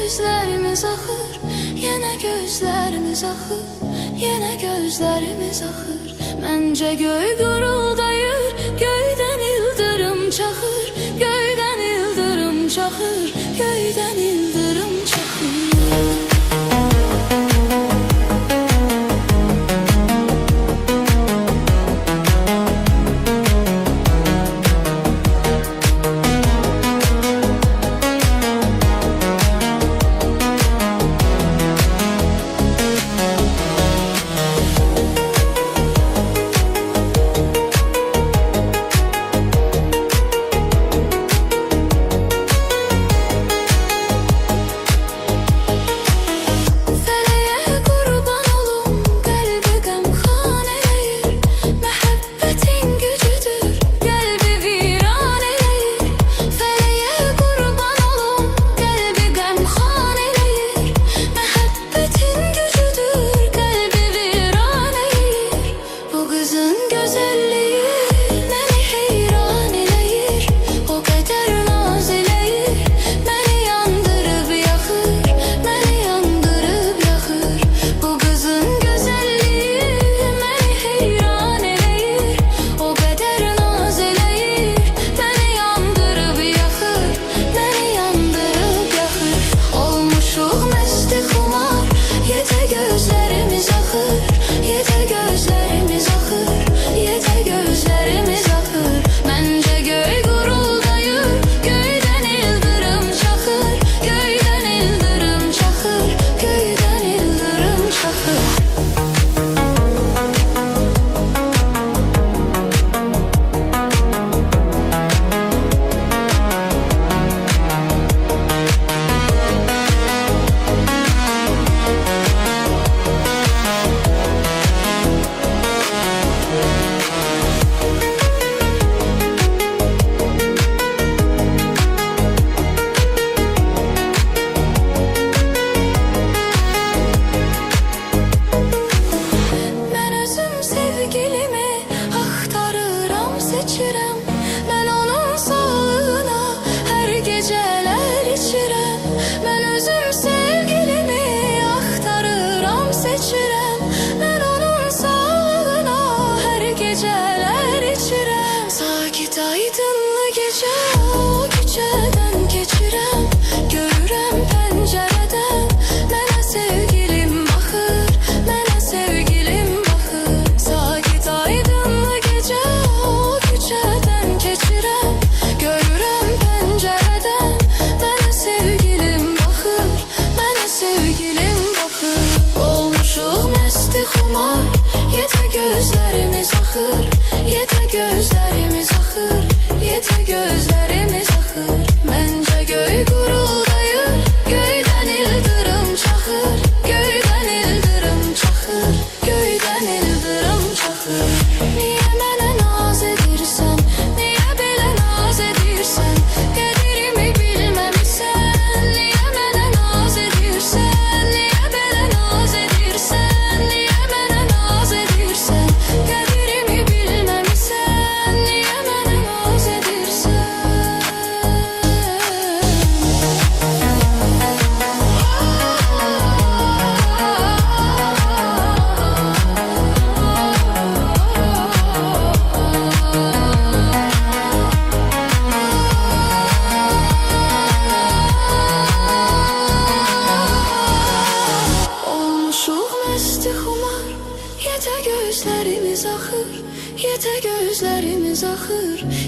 gözlerimiz akır, yine gözlerimiz akır, yine gözlerimiz akır. Məncə göy guruldayır, göydən ildırım çaxır, göydən ildırım çaxır, göydən ildırım çaxır.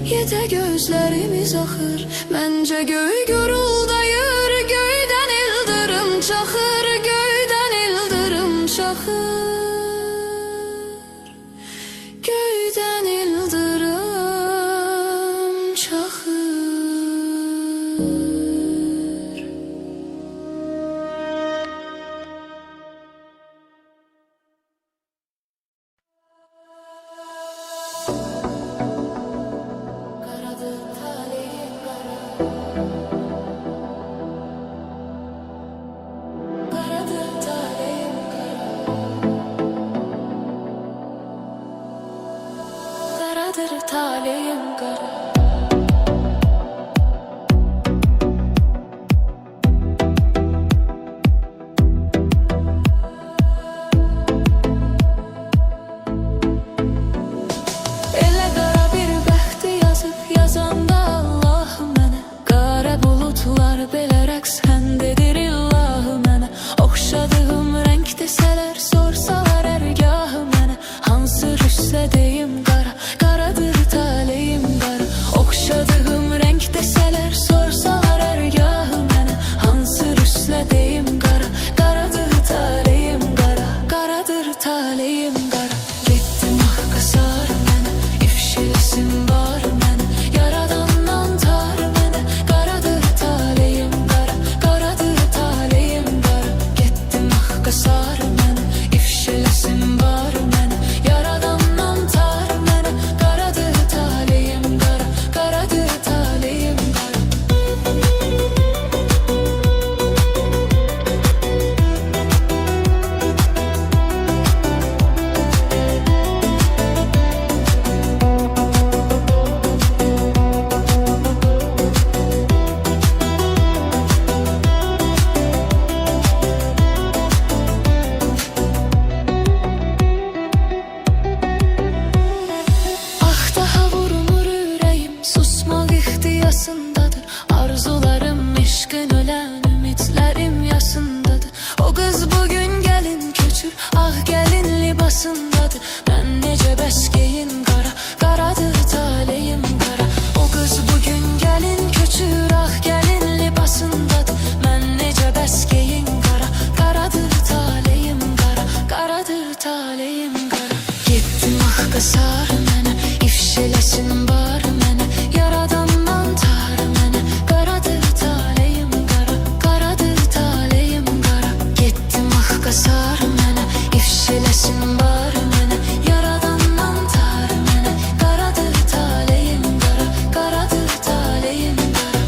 Yete gözlerimiz akır. Məncə göy guruldayır, göydən ildırım çaxır, göydən ildırım çaxır, göydən ildırım çaxır. belə rəqs həndedir illahı mənə. Oxşadığım rəng desələr, sorsalar ərgahı mənə. Hansı rüslə deyim qara, qaradır taleyim qara. Oxşadığım rəng desələr, sorsalar ərgahı mənə. Hansı rüslə deyim qara, qaradır taleyim qara, qaradır taleyim qara. Getdim ah qasar mənə, ifşiləsin var mənə. Yaradandan tar mənə, qaradır taleyim qara, qaradır taleyim qara. Getdim ah qasar mənə, ifşiləsin var mənə. Yaradandan tar mənə, qaradır taleyim qara, qaradır taleyim qara. Ah daha vurulur ürəyim, susmaq ixtiyasındadır. Arzularım eşqin ölən, ümidlərim yasındadır. O qız bugün gəlin köçür, ah gəlin libasındadır. Mən necə bəskeyin qara, qaradır taleyim qara. O qız bugün gəlin köçür, ah gəlin libasındadır. Mən necə bəskeyin qara, qaradır taleyim qara, qaradır taleyim qara. Getdim ah qasar mənə, ifşiləsin var mənə. Yaradandan tar mənə, qaradır taleyim qara, qaradır taleyim qara. Getdim ah qasar mənə, ifşiləsin var mənə. Yaradandan tar mənə, qaradır taleyim qara, qaradır taleyim qara.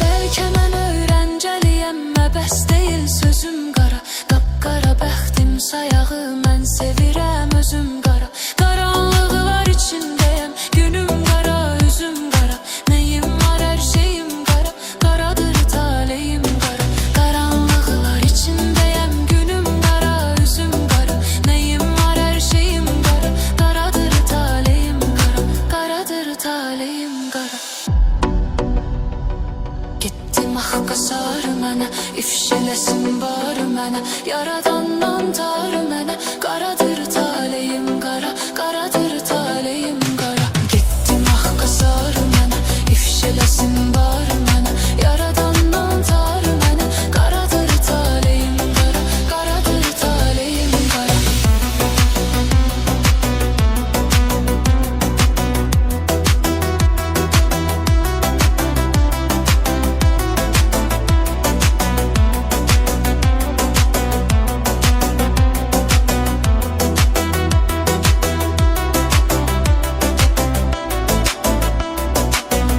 Bəlkə mən öyrəncəliyəm, məbəs deyil sözüm qara. Qapqara bəxtim sayağı, mən sevirəm özüm qara. Qaranlıqlar içindəyəm, günüm qara, üzüm qara. Nəyim var, hər şeyim qara, qaradır taleyim qara. Qaranlıqlar içindəyəm, günüm qara, üzüm qara. Nəyim var, hər şeyim qara, qaradır taleyim qara, qaradır taleyim qara. Getdim ah qasar mənə, ifşiləsin var mənə. Yaradandan tar mənə, qaradır taleyim qara, qaradır taleyim qara. Getdim ah qasar mənə, ifşiləsin var mənə. Yaradandan tar mənə, qaradır taleyim qara, qaradır taleyim qara.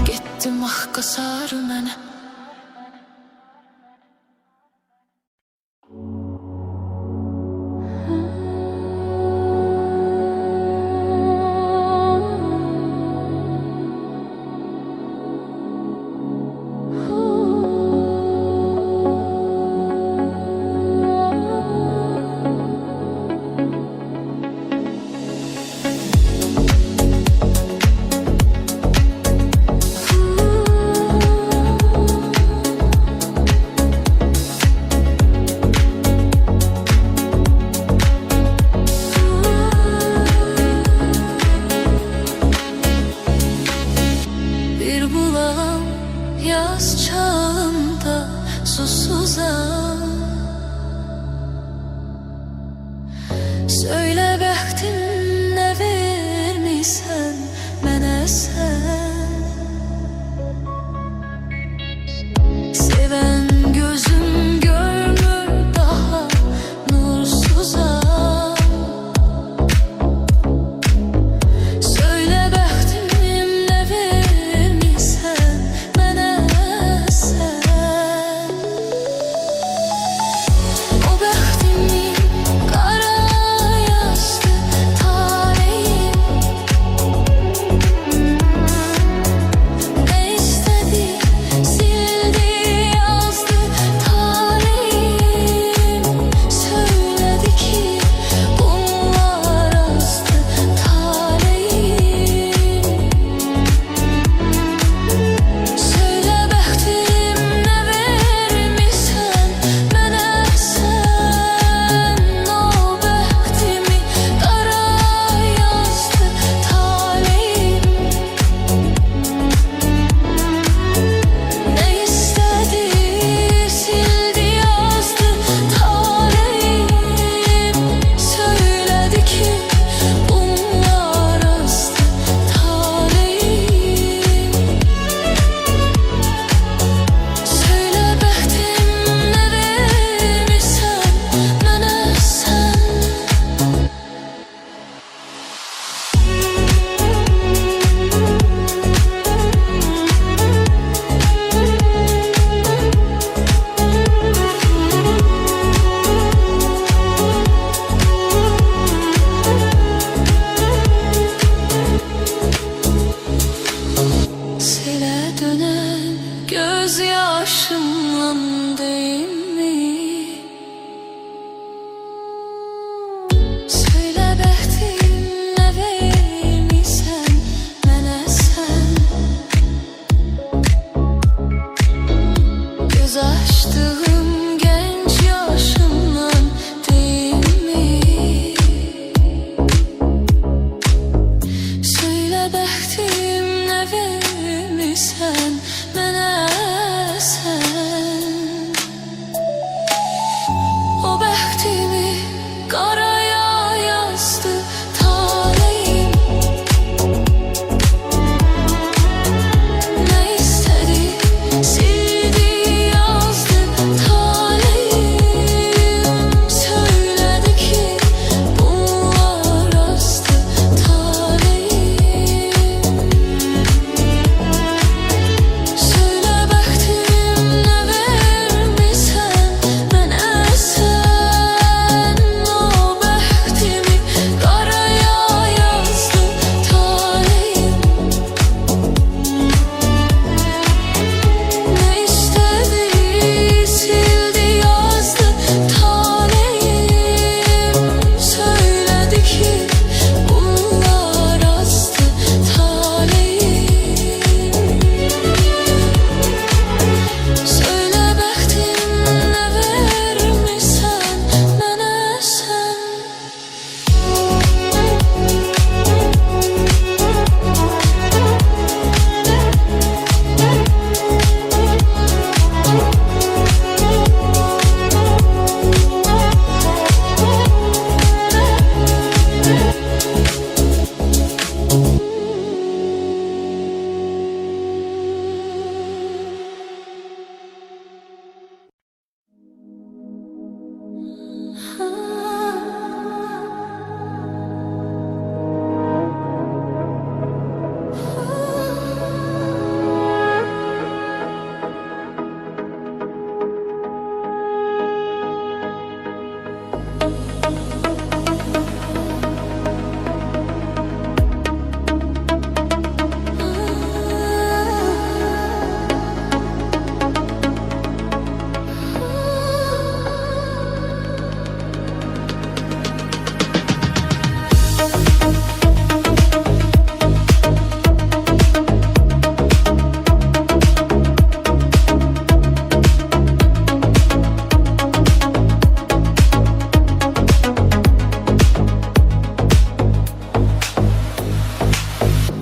Getdim ah qasar mənə. Bir bulağım yaz çağında susuzam. Söyle bəxtim nə vermisən mənə sən. Sevən gözüm görmür daha nursuzam. Söyle bəxtim nə vermisən mənə sən. O bəxtimin qara yazdı taleyim.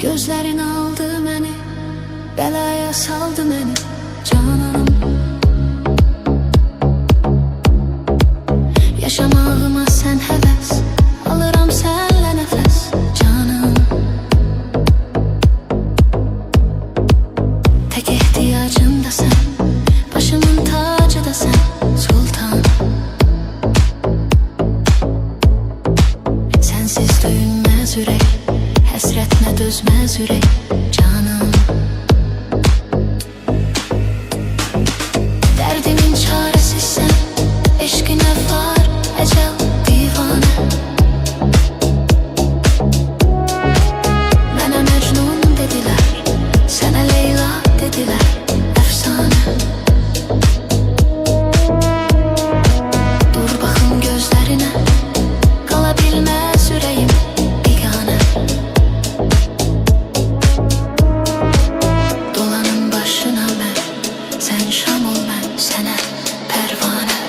Gözlerin aldı məni, belaya saldı məni cananım. Yaşamağıma sen həvəs, alıram sənlə nəfəs canım. Tek ihtiyacım da sen, başımın tacı da sen sultan. Sensiz döyünmez ürək, həsrətinə dözməz ürək canım. Dərdimin çarəsizsən, eşqinə var əcəl divanə. Mənə Məcnun dedilər, sənə Leyla dedilər, əfsanə. Dur baxım gözlərinə, qala bilməz ürəyim biganə. Dolanım başına mən, sən şam ol mən sənə pərvanə.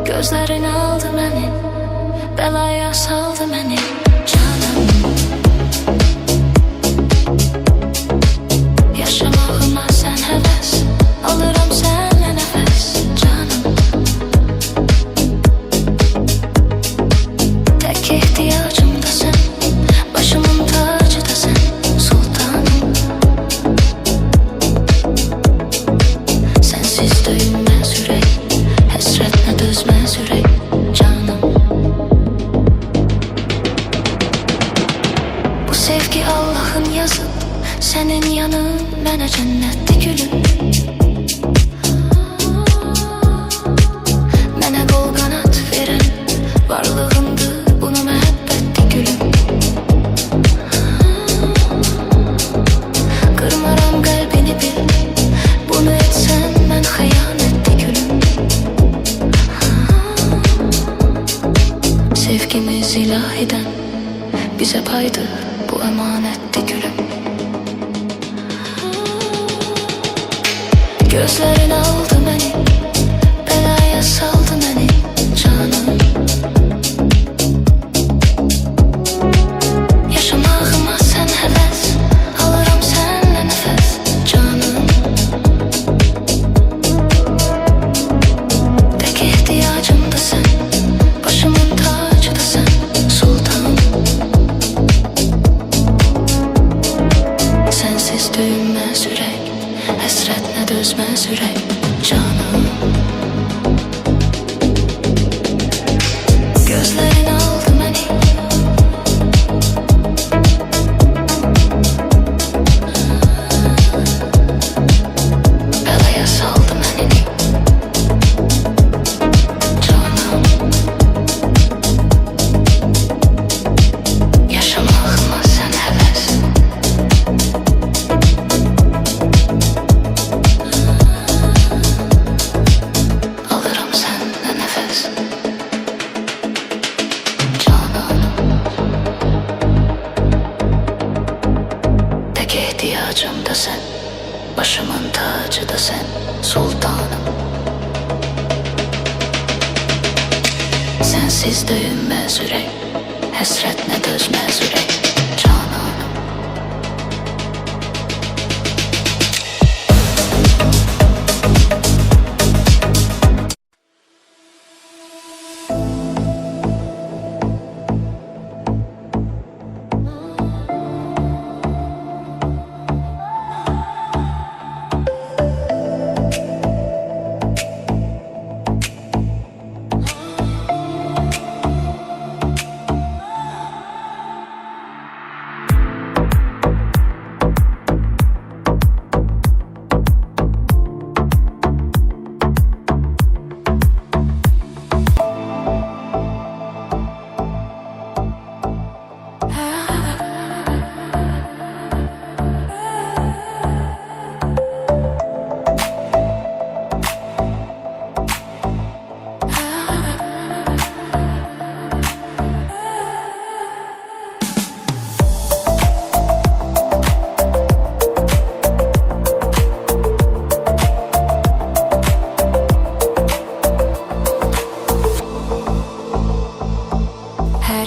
Gözlerin aldı məni, belaya saldı məni canım. Yaşamağıma sen həvəs, alıram sənlə nəfəs canım. Tek ihtiyacım da sen, başımın tacı da sen sultanım. Sensiz döyünməz ürək, həsrətinə dözməz ürək canım. Bu sevgi Allah'ın yazıp, senin yanın mənə cənnətdir gülüm. Mənə qol qanat verən varlığındır, bunu məhəbbətdir gülüm. Qırmaram qəlbini bil, bunu etsən mən xəyanətdir gülüm. Sevgimiz ilahiden, bize paydır bu emanetti gülüm. Gözlerin aldı beni, belaya saldı beni canım. Yaşamağıma sen həvəs, alıram sənlə nəfəs canım. Tek ihtiyacım da sen, başımın tacı da sen sultan. Sensiz döyünməz ürək, həsrətinə dözməz ürək canım. Gözlerin aldı məni, belaya saldı məni canım. Yaşamağıma sen həvəs, Başımın tacı da sen sultanım. Sensiz döyünmez ürək, həsrətinə dözməz ürək cananım.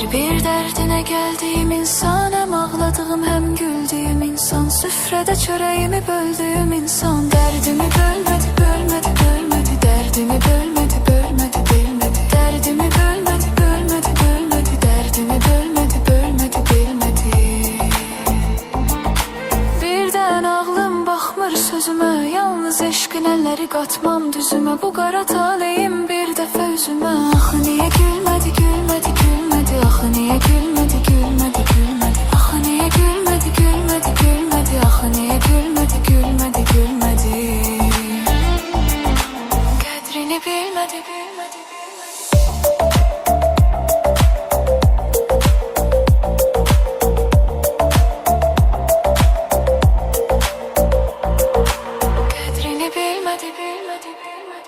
Bir dərdinə gəldiyim insan, həm ağladığım, həm güldüyüm insan, süfrədə çörəyimi böldüyüm insan. Dərdimi bölmədi, bölmədi, bölmədi, dərdimi bölmədi, bölmədi, bölmədi, dərdimi bölmədi, bölmədi, bölmədi, dərdimi bölmədi, bölmədi, bölmədi. Birdən ağlım baxmır sözümə, yalnız eşqin əlləri qatmam düzümə. Bu qara taleyim bir dəfə üzümə. Axı niyə gülmədi, gülmədi, gülmədi, axı niyə gülmədi, gülmədi, gülmədi, axı niyə gülmədi, gülmədi, gülmədi, axı niyə gülmədi, gülmədi, gülmədi. Qədrini bilmədi, bilmədi, qədrini bilmədi, bilmədi, bilmədi.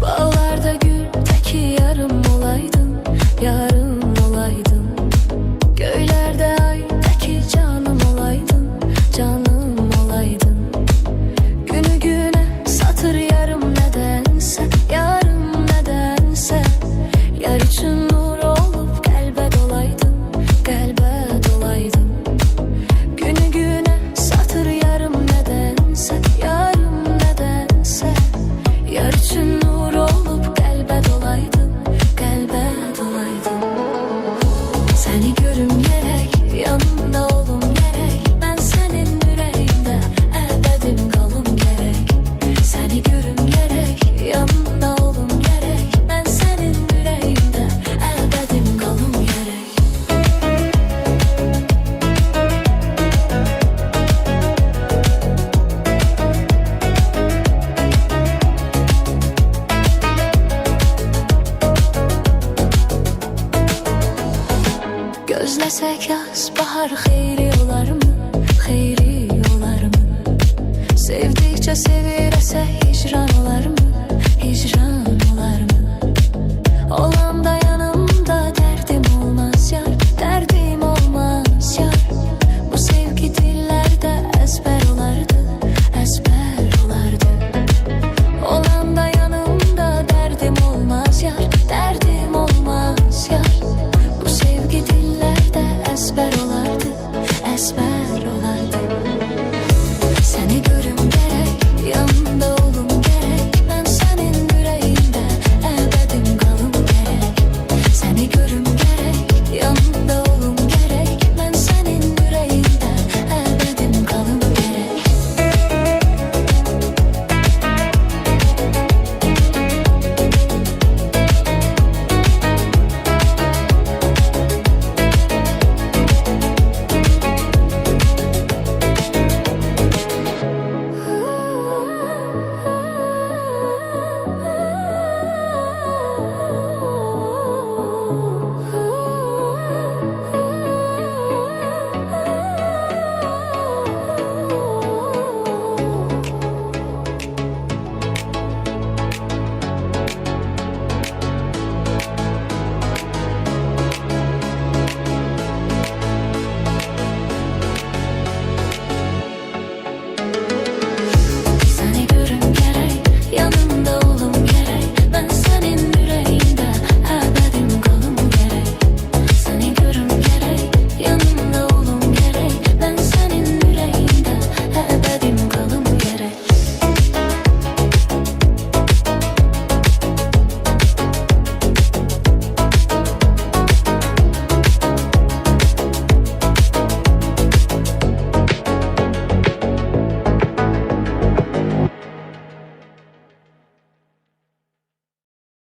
Bağlarda gül teki yarım olaydın, yarım olaydın. Göylerde ay teki canım olaydın, canım olaydın. Günü güne satır yarım nedense, yarım nedense. Yar için nur olup kalbe dolaydın, kalbe dolaydın. Günü güne satır yarım nedense, yarım nedense. Yar için nur olup kalbe dolaydın, kalbe dolaydın. Seni görüm gerek, yanımda olum gerek. Ben senin yüreğinde ebedim kalım gerek. Seni görüm gerek, yanımda olum gerek. Ben senin yüreğinde ebedim kalım gerek. Gözlesek yaz, bahar xeyri olar mı? Xeyri olar mı? Sevdikçe sevirese hicran olar mı? Hicran olar mı? Olan